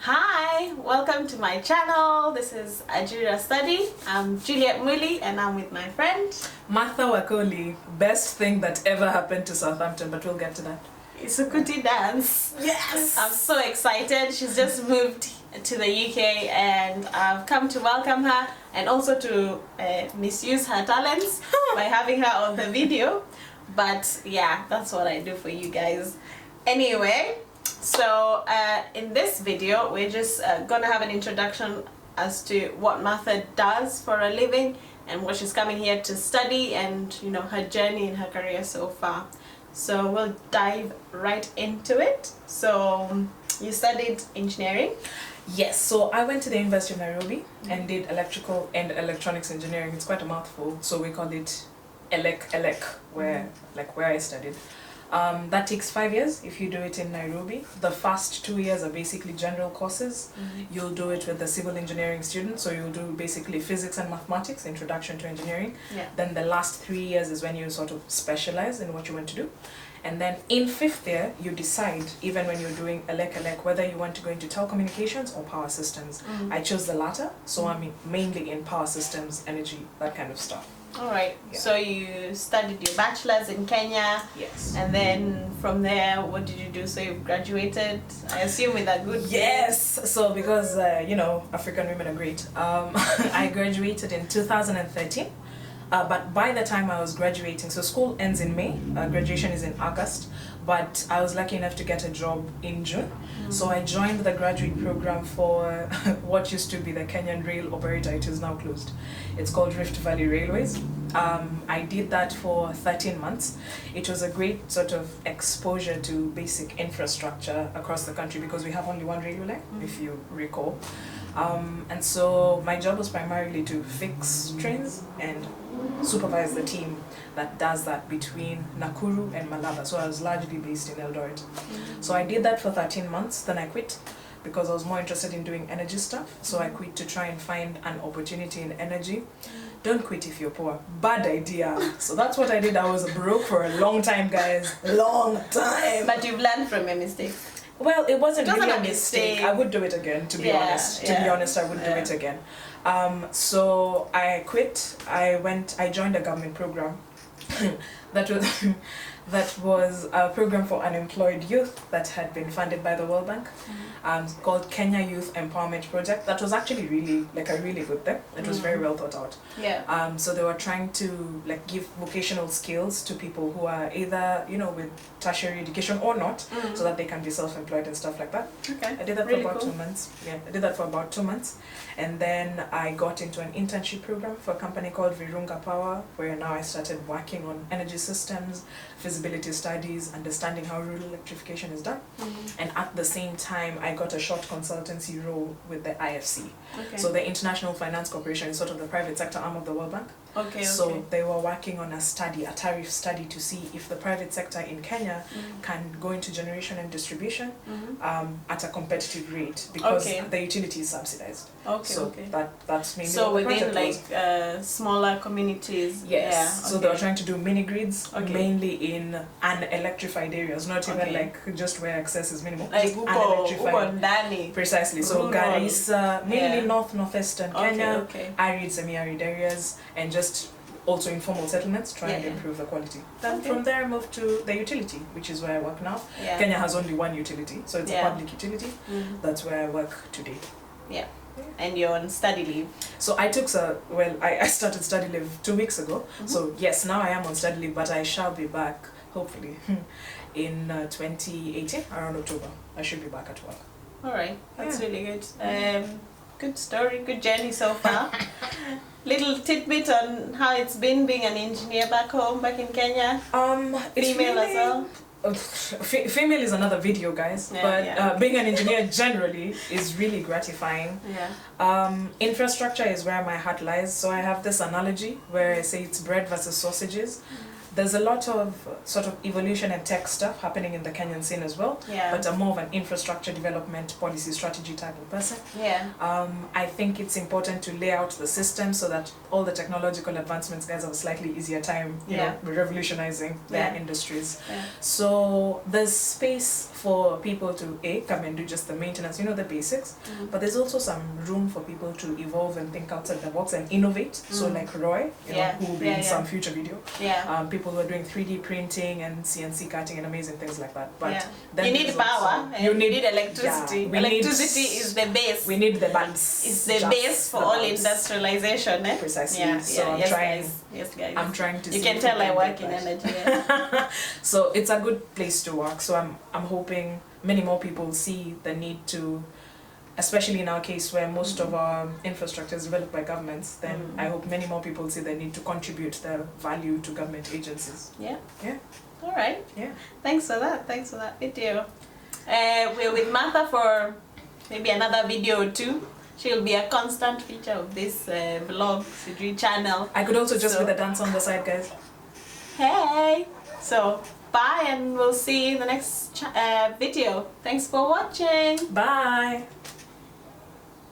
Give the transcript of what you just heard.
Hi, welcome to my channel. This is Ajira Study. I'm Juliet Muli and I'm with my friend Martha Wakoli. Best thing that ever happened to Southampton, but we'll get to that. Isukuti Dance. Yes! I'm so excited. She's just moved to the UK and I've come to welcome her and also to misuse her talents by having her on the video. But yeah, that's what I do for you guys. Anyway, so in this video we're just gonna have an introduction as to what Martha does for a living and what she's coming here to study, and you know, her journey in her career so far. So we'll dive right into it. So you studied engineering? Yes, so I went to the University of Nairobi and did electrical and electronics engineering. It's quite a mouthful, so we call it ELEC, where I studied. That takes 5 years if you do it in Nairobi. The first 2 years are basically general courses. You'll do it with the civil engineering students, so you'll do basically physics and mathematics, introduction to engineering. Yeah. Then the last 3 years is when you sort of specialize in what you want to do. And then in 5th year, you decide, even when you're doing ELEC, whether you want to go into telecommunications or power systems. I chose the latter, so I'm mainly in power systems, energy, that kind of stuff. Alright, Yeah. so you studied your bachelor's in Kenya. Yes. And then from there, what did you do? So you've graduated, I assume, with a good grade? Yes, so because, you know, African women are great, I graduated in 2013. But by the time I was graduating, so school ends in May, graduation is in August, but I was lucky enough to get a job in June. So I joined the graduate program for what used to be the Kenyan rail operator. It is now closed. It's called Rift Valley Railways. I did that for 13 months. It was a great sort of exposure to basic infrastructure across the country because we have only one railway line, if you recall. And so my job was primarily to fix trains and supervise the team that does that between Nakuru and Malaba. So I was largely based in Eldoret. So I did that for 13 months, then I quit because I was more interested in doing energy stuff. So I quit to try and find an opportunity in energy. Don't quit if you're poor. Bad idea. So that's what I did. I was broke for a long time, guys. Long time. But you've learned from your mistakes. Well, it wasn't It wasn't really a a mistake. mistake. I would do it again, to be honest. To be honest, I would do it again. So I quit. I joined a government program that was a program for unemployed youth that had been funded by the World Bank, called Kenya Youth Empowerment Project. That was actually really a really good thing. It was very well thought out. Yeah. So they were trying to give vocational skills to people who are either with tertiary education or not, so that they can be self-employed and stuff like that. Okay. I did that Really for about cool. 2 months. Yeah, I did that for about 2 months, and then I got into an internship program for a company called Virunga Power, where now I started working on energy systems, feasibility studies, understanding how rural electrification is done. And at the same time, I got a short consultancy role with the IFC. Okay. So the International Finance Corporation is sort of the private sector arm of the World Bank. Okay. So they were working on a tariff study to see if the private sector in Kenya can go into generation and distribution at a competitive rate, because the utility is subsidized. Okay. So Okay. that's mainly So what the within project was. smaller communities. Yes. Yeah. So they were trying to do mini grids, Okay. mainly in unelectrified areas, not even Okay. just where access is minimal. Like just uko ndani. Precisely. So Rural. Garissa, mainly northwestern Kenya, Okay. arid, semi-arid areas, and just also informal settlements, try and Yeah. improve the quality. Then Okay. from there I moved to the utility, which is where I work now. Yeah. Kenya has only one utility, so it's Yeah. a public utility. That's where I work today. Yeah. And you're on study leave. So I took I started study leave 2 weeks ago. So yes, now I am on study leave, but I shall be back hopefully in 2018, around October. I should be back at work. All right. That's Yeah. really good. Good story, good journey so far. Little tidbit on how it's been being an engineer back home, back in Kenya. It's Female as well. Female is another video, guys. Yeah, but yeah. Being an engineer generally is really gratifying. Yeah. Infrastructure is where my heart lies. So I have this analogy where I say it's bread versus sausages. there's a lot of sort of evolution and tech stuff happening in the Kenyan scene as well. Yeah. But I'm more of an infrastructure development, policy strategy type of person. Yeah. I think it's important to lay out the system so that all the technological advancements guys have a slightly easier time, you know, revolutionizing their industries. Yeah. So there's space for people to come and do just the maintenance, you know, the basics. But there's also some room for people to evolve and think outside the box and innovate. So like Roy, you know, who will be in some future video. Yeah. People who are doing 3D printing and CNC cutting and amazing things like that. But then you need power. You need electricity. Electricity is the base. We need the bulbs. It's the base for all industrialization. Precisely. Yeah. So I'm trying. Yes, guys. I'm trying to. You can tell I work in energy. So it's a good place to work. So I'm hoping many more people see the need to, especially in our case where most of our infrastructure is developed by governments, then I hope many more people see the need to contribute their value to government agencies. Yeah. Yeah. All right. Yeah. Thanks for that. Thanks for that video. We're with Martha for maybe another video or two. She'll be a constant feature of this vlog Sidri channel. I could also just be the dance on the side, guys. Hey. So bye, and we'll see you in the next video. Thanks for watching. Bye.